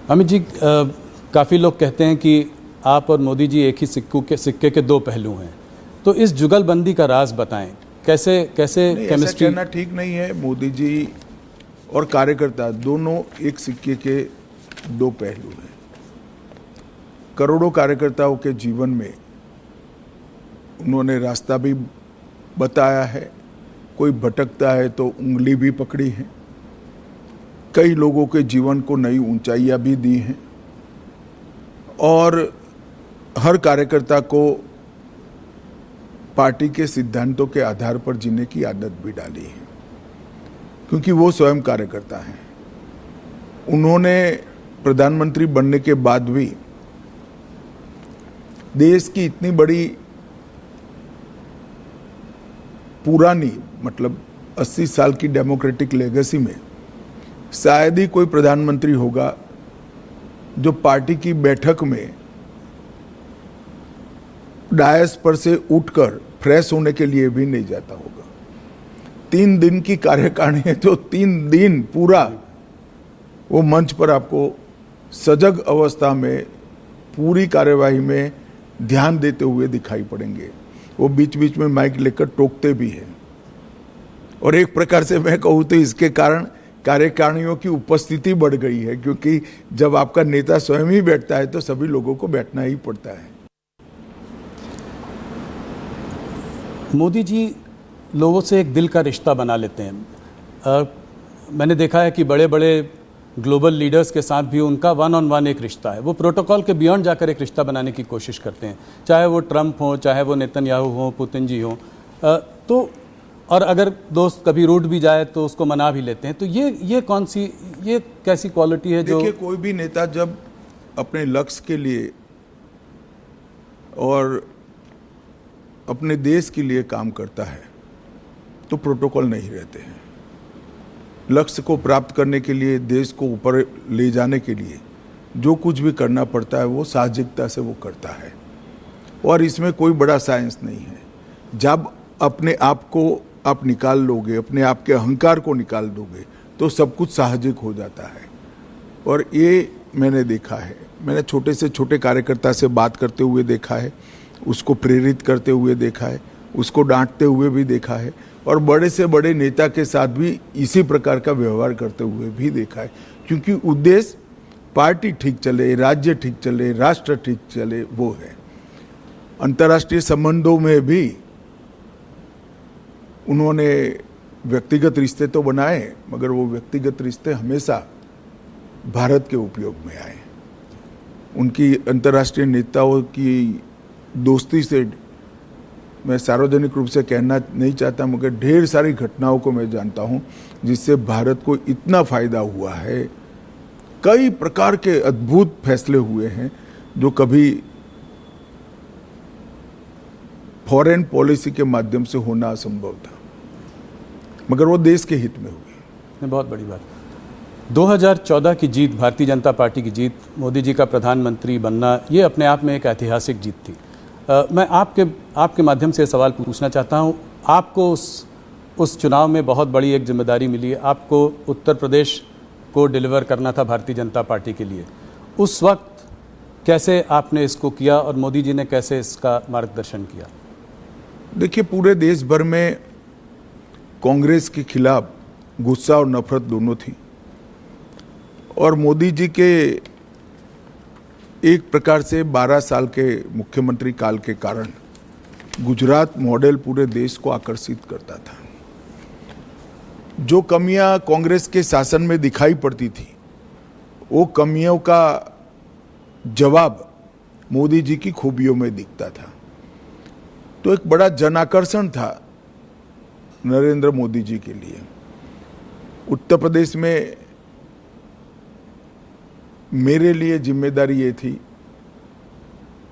अमित जी, काफ़ी लोग कहते हैं कि आप और मोदी जी एक ही सिक्के के दो पहलू हैं, तो इस जुगलबंदी का राज बताएं। कैसे केमिस्ट्री? कहना ठीक नहीं है। मोदी जी और कार्यकर्ता दोनों एक सिक्के के दो पहलू हैं। करोड़ों कार्यकर्ताओं के जीवन में उन्होंने रास्ता भी बताया है, कोई भटकता है तो उंगली भी पकड़ी है, कई लोगों के जीवन को नई ऊंचाइयां भी दी हैं और हर कार्यकर्ता को पार्टी के सिद्धांतों के आधार पर जीने की आदत भी डाली है, क्योंकि वो स्वयं कार्यकर्ता हैं। उन्होंने प्रधानमंत्री बनने के बाद भी देश की इतनी बड़ी पुरानी 80 साल की डेमोक्रेटिक लेगेसी में शायद ही कोई प्रधानमंत्री होगा जो पार्टी की बैठक में डायस पर से उठकर फ्रेश होने के लिए भी नहीं जाता होगा। 3 दिन की कार्यकारिणी है तो 3 दिन पूरा वो मंच पर आपको सजग अवस्था में पूरी कार्यवाही में ध्यान देते हुए दिखाई पड़ेंगे। वो बीच बीच में माइक लेकर टोकते भी हैं और एक प्रकार से मैं कहूँ तो इसके कारण कार्यकारिणियों की उपस्थिति बढ़ गई है, क्योंकि जब आपका नेता स्वयं ही बैठता है तो सभी लोगों को बैठना ही पड़ता है। मोदी जी लोगों से एक दिल का रिश्ता बना लेते हैं। मैंने देखा है कि बड़े बड़े ग्लोबल लीडर्स के साथ भी उनका 1-on-1 एक रिश्ता है। वो प्रोटोकॉल के बियॉन्ड जाकर एक रिश्ता बनाने की कोशिश करते हैं, चाहे वो ट्रंप हो, चाहे वो नेतन्याहू हो, पुतिन जी हो। तो और अगर दोस्त कभी रूठ भी जाए तो उसको मना भी लेते हैं। तो ये कैसी क्वालिटी है? जो देखिए, कोई भी नेता जब अपने लक्ष्य के लिए और अपने देश के लिए काम करता है तो प्रोटोकॉल नहीं रहते हैं। लक्ष्य को प्राप्त करने के लिए, देश को ऊपर ले जाने के लिए जो कुछ भी करना पड़ता है वो साहसिकता से वो करता है और इसमें कोई बड़ा साइंस नहीं है। जब अपने आप को आप निकाल लोगे, अपने आप के अहंकार को निकाल दोगे तो सब कुछ साहसिक हो जाता है। और ये मैंने देखा है। मैंने छोटे से छोटे कार्यकर्ता से बात करते हुए देखा है, उसको प्रेरित करते हुए देखा है, उसको डांटते हुए भी देखा है और बड़े से बड़े नेता के साथ भी इसी प्रकार का व्यवहार करते हुए भी देखा है, क्योंकि उद्देश्य पार्टी ठीक चले, राज्य ठीक चले, राष्ट्र ठीक चले, वो है। अंतर्राष्ट्रीय संबंधों में भी उन्होंने व्यक्तिगत रिश्ते तो बनाए, मगर वो व्यक्तिगत रिश्ते हमेशा भारत के उपयोग में आए। उनकी अंतर्राष्ट्रीय नेताओं की दोस्ती से मैं सार्वजनिक रूप से कहना नहीं चाहता, मगर ढेर सारी घटनाओं को मैं जानता हूं जिससे भारत को इतना फायदा हुआ है। कई प्रकार के अद्भुत फैसले हुए हैं जो कभी फॉरेन पॉलिसी के माध्यम से होना असंभव था, मगर वो देश के हित में हुई। बहुत बड़ी बात। 2014 की जीत, भारतीय जनता पार्टी की जीत, मोदी जी का प्रधानमंत्री बनना, ये अपने आप में एक ऐतिहासिक जीत थी। मैं आपके माध्यम से सवाल पूछना चाहता हूँ। आपको उस चुनाव में बहुत बड़ी एक जिम्मेदारी मिली है। आपको उत्तर प्रदेश को डिलीवर करना था भारतीय जनता पार्टी के लिए। उस वक्त कैसे आपने इसको किया और मोदी जी ने कैसे इसका मार्गदर्शन किया? देखिए, पूरे देश भर में कांग्रेस के खिलाफ गुस्सा और नफरत दोनों थी और मोदी जी के एक प्रकार से 12 साल के मुख्यमंत्री काल के कारण गुजरात मॉडल पूरे देश को आकर्षित करता था। जो कमियां कांग्रेस के शासन में दिखाई पड़ती थी, वो कमियों का जवाब मोदी जी की खूबियों में दिखता था। तो एक बड़ा जन आकर्षण था नरेंद्र मोदी जी के लिए। उत्तर प्रदेश में मेरे लिए जिम्मेदारी ये थी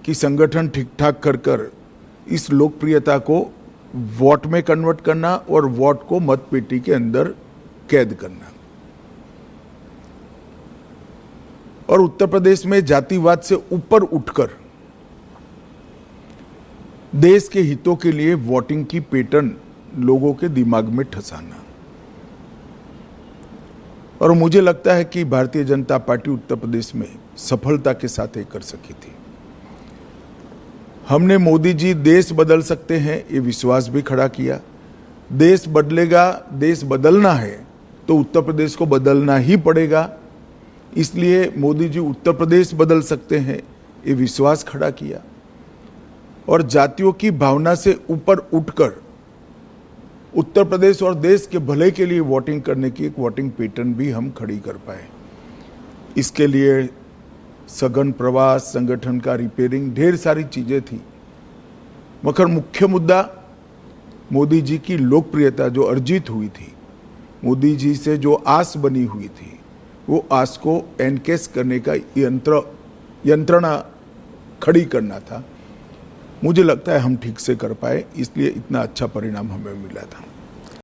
कि संगठन ठीक ठाक कर इस लोकप्रियता को वोट में कन्वर्ट करना और वोट को मतपेटी के अंदर कैद करना। और उत्तर प्रदेश में जातिवाद से ऊपर उठकर देश के हितों के लिए वोटिंग की पैटर्न लोगों के दिमाग में ठसाना। और मुझे लगता है कि भारतीय जनता पार्टी उत्तर प्रदेश में सफलता के साथ ये कर सकी थी। हमने मोदी जी देश बदल सकते हैं ये विश्वास भी खड़ा किया। देश बदलेगा, देश बदलना है तो उत्तर प्रदेश को बदलना ही पड़ेगा, इसलिए मोदी जी उत्तर प्रदेश बदल सकते हैं ये विश्वास खड़ा किया। और जातियों की भावना से ऊपर उठकर उत्तर प्रदेश और देश के भले के लिए वोटिंग करने की एक वोटिंग पैटर्न भी हम खड़ी कर पाए। इसके लिए सघन प्रवास, संगठन का रिपेयरिंग, ढेर सारी चीजें थी, मगर मुख्य मुद्दा मोदी जी की लोकप्रियता जो अर्जित हुई थी, मोदी जी से जो आस बनी हुई थी, वो आस को एनकेस करने का यंत्रणा खड़ी करना था। मुझे लगता है हम ठीक से कर पाए, इसलिए इतना अच्छा परिणाम हमें मिला था।